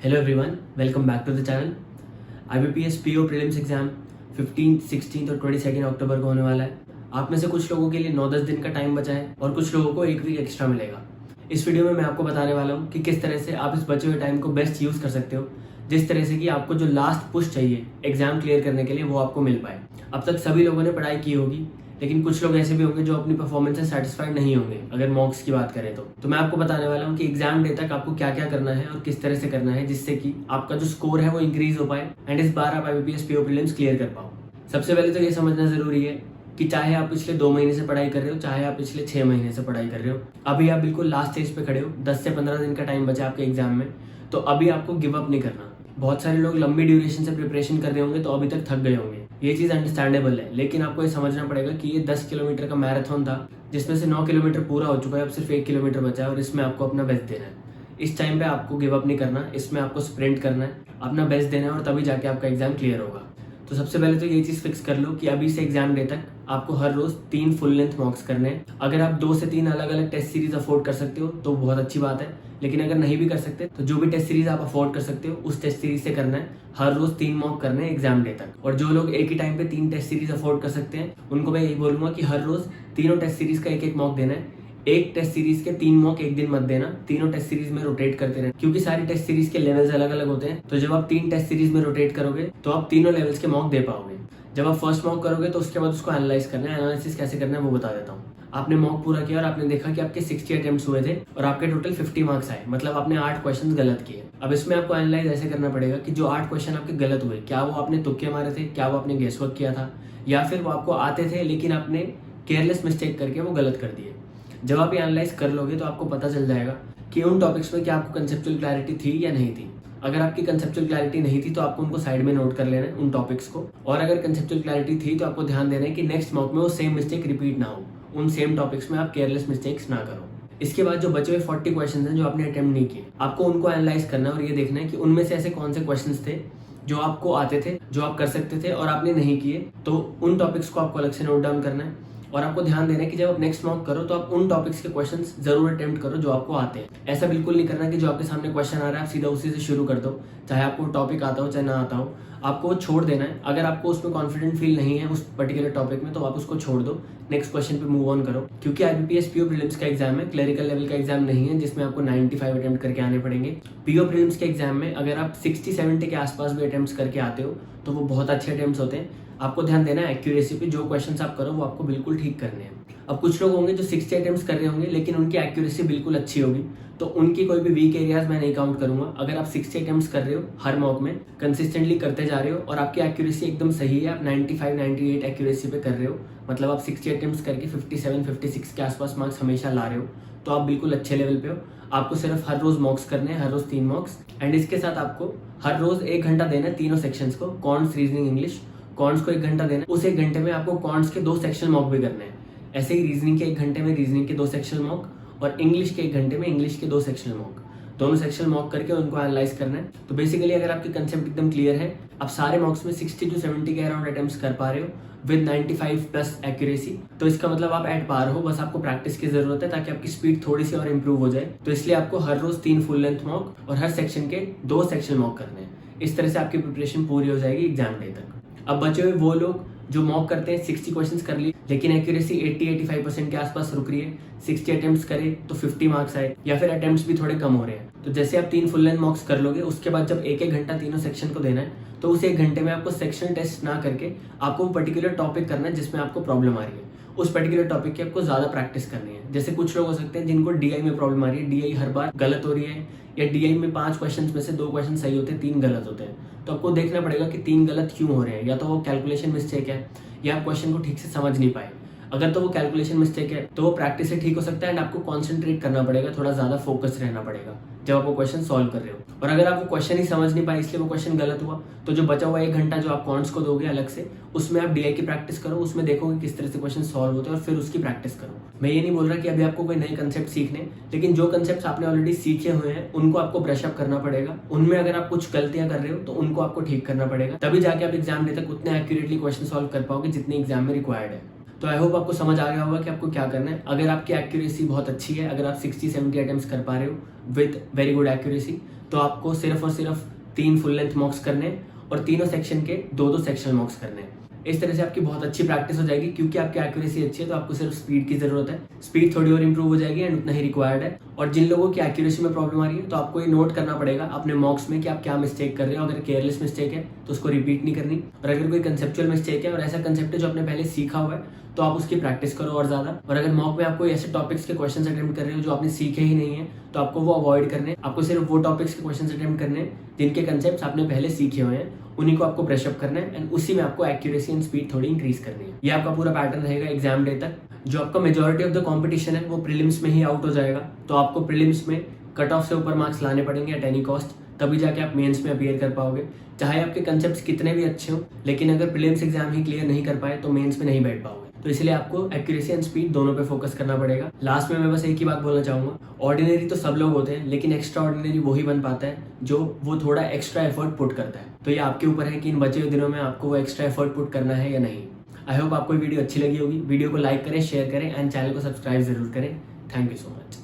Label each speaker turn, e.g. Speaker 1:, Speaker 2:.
Speaker 1: Hello everyone, welcome back to the channel. IBPS PO prelims exam 15, 16 और 22 अक्टूबर को होने वाला है। आप में से कुछ लोगों के लिए 9-10 दिन का टाइम बचा है और कुछ लोगों को 1 वीक एक्स्ट्रा मिलेगा। इस वीडियो में मैं आपको बताने वाला हूँ कि किस तरह से आप इस बचे हुए टाइम को बेस्ट यूज़ कर सकते हो, जिस तरह से कि आपको जो लास्ट पुश चाहिए एग्जाम क्लियर करने के लिए वो आपको मिल पाए। अब तक सभी लोगों ने पढ़ाई की होगी, लेकिन कुछ लोग ऐसे भी होंगे जो अपनी परफॉर्मेंस से सेटिस्फाइड नहीं होंगे अगर मॉक्स की बात करें तो मैं आपको बताने वाला हूँ कि एग्जाम डे तक आपको क्या क्या करना है और किस तरह से करना है, जिससे कि आपका जो स्कोर है वो इंक्रीज हो पाए एंड इस बार आप IBPS PO प्रीलिम्स क्लियर कर पाओ। सबसे पहले तो ये समझना जरूरी है कि चाहे आप पिछले 2 महीने से पढ़ाई कर रहे हो, चाहे आप पिछले 6 महीने से पढ़ाई कर रहे हो, अभी आप बिल्कुल लास्ट स्टेज पे खड़े हो, 10 से 15 दिन का टाइम बचा आपके एग्जाम में, तो अभी आपको गिव अप नहीं करना। बहुत सारे लोग लंबी ड्यूरेशन से प्रिपरेशन कर रहे होंगे तो अभी तक थक गए होंगे, ये चीज़ अंडरस्टैंडेबल है, लेकिन आपको ये समझना पड़ेगा कि ये 10 किलोमीटर का मैराथन था जिसमें से 9 किलोमीटर पूरा हो चुका है, अब सिर्फ 1 किलोमीटर बचा है और इसमें आपको अपना बेस्ट देना है। इस टाइम पे आपको गिव अप नहीं करना, इसमें आपको स्प्रिंट करना है, अपना बेस्ट देना है और तभी जाके आपका एग्जाम क्लियर होगा। तो सबसे पहले तो ये चीज़ फिक्स कर लो कि अभी से एग्जाम डे तक आपको हर रोज 3 फुल लेंथ मॉक्स करने हैं। अगर आप 2 से 3 अलग अलग टेस्ट सीरीज अफोर्ड कर सकते हो तो बहुत अच्छी बात है, लेकिन अगर नहीं भी कर सकते तो जो भी टेस्ट सीरीज आप अफोर्ड कर सकते हो उस टेस्ट सीरीज से करना है। हर रोज 3 मॉक करने हैं एग्जाम डे तक। और जो लोग एक ही टाइम पे 3 टेस्ट सीरीज अफोर्ड कर सकते हैं उनको मैं यही बोलूंगा कि हर रोज तीनों टेस्ट सीरीज का एक मॉक देना है। एक टेस्ट सीरीज के 3 मॉक एक दिन मत देना, तीनों टेस्ट सीरीज में रोटेट करते रहना, क्योंकि सारी टेस्ट सीरीज के लेवल्स अलग अलग होते हैं। तो जब आप 3 टेस्ट सीरीज में रोटेट करोगे तो आप तीनों लेवल्स के मॉक दे पाओगे। जब आप फर्स्ट मॉक करोगे तो उसके बाद उसको एनालाइज करना है। एनालिसिस कैसे करना है वो बता देता हूँ। आपने मॉक पूरा किया और आपने देखा कि आपके 60 अटेम्प्ट्स हुए थे और आपके टोटल 50 मार्क्स आए, मतलब आपने 8 क्वेश्चन गलत किए। अब इसमें आपको एनालाइज ऐसे करना पड़ेगा कि जो 8 क्वेश्चन आपके गलत हुए, क्या वो आपने तुक्के मारे थे, क्या वो आपने गेस वर्क किया था, या फिर वो आपको आते थे लेकिन आपने केयरलेस मिस्टेक करके वो गलत कर दिए। जब आप ये एनालाइज कर लोगे तो आपको पता चल जाएगा कि उन टॉपिक्स में क्या आपको कंसेप्चुअल क्लैरिटी थी या नहीं थी। अगर आपकी कंसेप्चुअल क्लैरिटी नहीं थी तो आपको उनको साइड में नोट कर लेना है उन टॉपिक्स को, और अगर कंसेप्चुअल क्लैरिटी थी तो आपको ध्यान देना है कि नेक्स्ट मॉक में वो सेम मिस्टेक रिपीट ना हो, उन सेम टॉपिक्स में आप केयरलेस मिस्टेक्स ना करो। इसके बाद जो बचे हुए 40 क्वेश्चन हैं जो आपने अटेम्प्ट नहीं किए, आपको उनको एनालाइज करना है और ये देखना है कि उनमें से ऐसे कौन से क्वेश्चन थे जो आपको आते थे, जो आप कर सकते थे और आपने नहीं किए, तो उन टॉपिक्स को आपको अलग से नोट डाउन करना है। और आपको ध्यान देना है कि जब आप नेक्स्ट मॉक करो तो आप उन टॉपिक्स के क्वेश्चंस जरूर अटेम्प्ट करो जो आपको आते हैं। ऐसा बिल्कुल नहीं करना कि जो आपके सामने क्वेश्चन आ रहा है आप सीधा उसी से शुरू कर दो, चाहे आपको टॉपिक आता हो चाहे ना आता हो, आपको वो छोड़ देना है। अगर आपको उसमें कॉन्फिडेंट फील नहीं है उस पर्टिकुलर टॉपिक में तो आप उसको छोड़ दो, नेक्स्ट क्वेश्चन पे मूव ऑन करो। क्योंकि IBPS PO प्रीलिम्स का एग्जाम है, क्लरिकल लेवल का एग्जाम नहीं है जिसमें आपको 95 अटेम्प्ट करके आने पड़ेंगे। PO प्रीलिम्स के एग्जाम में अगर आप 60-70 के आसपास भी अटेम्प्ट करके आते हो तो वो बहुत अच्छे अटेम्प्ट होते हैं। आपको ध्यान देना है एक्यूरेसी पे, जो क्वेश्चंस आप करो वो आपको बिल्कुल ठीक करने हैं। अब कुछ लोग होंगे जो 60 अटेम्प्ट्स कर रहे होंगे लेकिन उनकी एक्यूरेसी बिल्कुल अच्छी होगी, तो उनकी कोई भी वीक एरियाज मैं नहीं काउंट करूंगा। अगर आप 60 अटेम्प्ट्स कर रहे हो हर मॉक में, कंसिस्टेंटली करते जा रहे हो और आपकी एक्यूरेसी एकदम सही है, आप 95-98 एक्यूरेसी पे कर रहे हो, मतलब आप 60 अटेम्प्ट्स करके 57-56 के आसपास मार्क्स हमेशा ला रहे हो, तो आप बिल्कुल अच्छे लेवल पे हो। आपको सिर्फ हर रोज मॉक्स करने हैं, हर रोज 3 मॉक्स, एंड इसके साथ आपको हर रोज 1 घंटा देना है तीनों सेक्शंस को। Counts, reasoning, English. कॉन्ट्स को 1 घंटा देना है, उस 1 घंटे में आपको कॉन्ट्स के 2 सेक्शन मॉक भी करने हैं। ऐसे ही रीजनिंग के 1 घंटे में रीजनिंग के 2 सेक्शन मॉक और इंग्लिश के 1 घंटे में इंग्लिश के 2 सेक्शन मॉक, दोनों सेक्शन मॉक करके उनको एनालाइज करना है। तो बेसिकली अगर आपकी कंसेप्ट एकदम क्लियर है, आप सारे मॉक्स में 60-70 के अराउंड अटेम्प्ट्स कर पा रहे हो विद 95+ एक्यूरेसी, तो इसका मतलब आप एट पार हो, बस आपको प्रैक्टिस की जरूरत है ताकि आपकी स्पीड थोड़ी सी और इंप्रूव हो जाए। तो इसलिए आपको हर रोज 3 फुल लेंथ मॉक और हर सेक्शन के 2 सेक्शन मॉक करने हैं। इस तरह से आपकी प्रिपरेशन पूरी हो जाएगी एग्जाम डे तक। अब बचे हुए वो लोग जो मॉक करते हैं 60 क्वेश्चंस कर लिए लेकिन एक्यूरेसी 80-85% के आसपास रुक रही है, 60 अटेम्प्ट्स करे तो 50 मार्क्स आए, या फिर अटेम्प्ट्स भी थोड़े कम हो रहे हैं, तो जैसे आप 3 फुल लेंथ मॉक्स कर लोगे उसके बाद जब 1-1 घंटा तीनों सेक्शन को देना है तो उस 1 घंटे में आपको सेक्शन टेस्ट ना करके आपको पर्टिकुलर टॉपिक करना है जिसमें आपको प्रॉब्लम आ रही है। उस पर्टिकुलर टॉपिक की आपको ज्यादा प्रैक्टिस करनी है। जैसे कुछ लोग हो सकते हैं जिनको DI में प्रॉब्लम आ रही है, DI हर बार गलत हो रही है, या DI में 5 क्वेश्चन में से 2 क्वेश्चन सही होते हैं, 3 गलत होते हैं, तो आपको देखना पड़ेगा कि 3 गलत क्यों हो रहे हैं। या तो वो कैलकुलेशन मिस्टेक है या आप क्वेश्चन को ठीक से समझ नहीं पाए। अगर तो वो कैलकुलेशन मिस्टेक है तो वो प्रैक्टिस से ठीक हो सकता है एंड आपको कॉन्सेंट्रेट करना पड़ेगा, थोड़ा ज्यादा फोकस रहना पड़ेगा जब आप वो क्वेश्चन सॉल्व कर रहे हो। और अगर आप वो क्वेश्चन ही समझ नहीं पाए इसलिए वो क्वेश्चन गलत हुआ, तो जो बचा हुआ 1 घंटा जो आप कॉन्ट्स को दोगे अलग से, उसमें आप DI की प्रैक्टिस करो, उसमें देखोगे किस तरह से क्वेश्चन सॉल्व होते हैं और फिर उसकी प्रैक्टिस करो। मैं ये नहीं बोल रहा कि अभी आपको कोई नए कंसेप्ट सीखने, लेकिन जो कंसेप्ट आपने ऑलरेडी सीखे हुए हैं उनको आपको ब्रश अप करना पड़ेगा। उनमें अगर आप कुछ गलतियां कर रहे हो तो उनको आपको ठीक करना पड़ेगा, तभी जाके आप एग्जाम डे तक उतने एक्यूरेटली क्वेश्चन सॉल्व कर पाओगे जितने एग्जाम में रिक्वायर्ड है। तो आई होप आपको समझ आ गया होगा कि आपको क्या करना है। अगर आपकी एक्यूरेसी बहुत अच्छी है, अगर आप 60-70 अटेम्प्ट्स कर पा रहे हो विद वेरी गुड एक्यूरेसी, तो आपको सिर्फ और सिर्फ 3 फुल लेंथ मॉक्स करने और तीनों सेक्शन के 2-2 सेक्शनल मॉक्स करने। इस तरह से आपकी बहुत अच्छी प्रैक्टिस हो जाएगी, क्योंकि आपकी एक्यूरेसी अच्छी है तो आपको सिर्फ स्पीड की जरूरत है। स्पीड थोड़ी और इंप्रूव हो जाएगी एंड उतना ही रिक्वायर्ड है। और जिन लोगों की एक्यूरेसी में प्रॉब्लम आ रही है तो आपको ये नोट करना पड़ेगा अपने मॉक्स में कि आप क्या मिस्टेक कर रहे हो। अगर केयरलेस मिस्टेक है तो उसको रिपीट नहीं करनी, और अगर कोई कंसेप्चुअल मिस्टेक है और ऐसा कंसेप्ट है जो आपने पहले सीखा हुआ है तो आप उसकी प्रैक्टिस करो और ज्यादा। और अगर मॉक में आप कोई ऐसे टॉपिक्स के क्वेश्चंस अटेम्प्ट कर रहे हो जो आपने सीखे ही नहीं है तो आपको वो अवॉइड करने। आपको सिर्फ वो टॉपिक्स के क्वेश्चंस अटेम्प्ट करने जिनके कंसेप्ट्स आपने पहले सीखे हुए हैं, उन्हीं को आपको ब्रश अप करना है एंड उसी में आपको एक्यूरेसी एंड स्पीड थोड़ी इंक्रीज करनी है। ये आपका पूरा पैटर्न रहेगा एग्जाम डे तक। जो आपका मेजॉरिटी ऑफ द कंपटीशन है वो प्रीलिम्स में ही आउट हो जाएगा, तो आपको प्रीलिम्स में कट ऑफ से ऊपर मार्क्स लाने पड़ेंगे एट एनी कॉस्ट, तभी जाके आप मेंस में अपीयर कर पाओगे। चाहे आपके कंसेप्ट्स कितने भी अच्छे हों, लेकिन अगर प्रीलिम्स एग्जाम ही क्लियर नहीं कर पाए तो मेंस में नहीं बैठ पाओगे। तो इसलिए आपको एक्यूरेसी एंड स्पीड दोनों पे फोकस करना पड़ेगा। लास्ट में मैं बस एक ही बात बोलना चाहूंगा, ऑर्डिनरी तो सब लोग होते हैं, लेकिन एक्स्ट्रा ऑर्डिनरी वही बन पाता है जो वो थोड़ा एक्स्ट्रा एफर्ट पुट करता है। तो ये आपके ऊपर है कि इन बचे हुए दिनों में आपको वो एक्स्ट्रा एफर्ट पुट करना है या नहीं। आई होप आपको वीडियो अच्छी लगी होगी। वीडियो को लाइक करें, शेयर करें एंड चैनल को सब्सक्राइब जरूर करें। Thank you so much.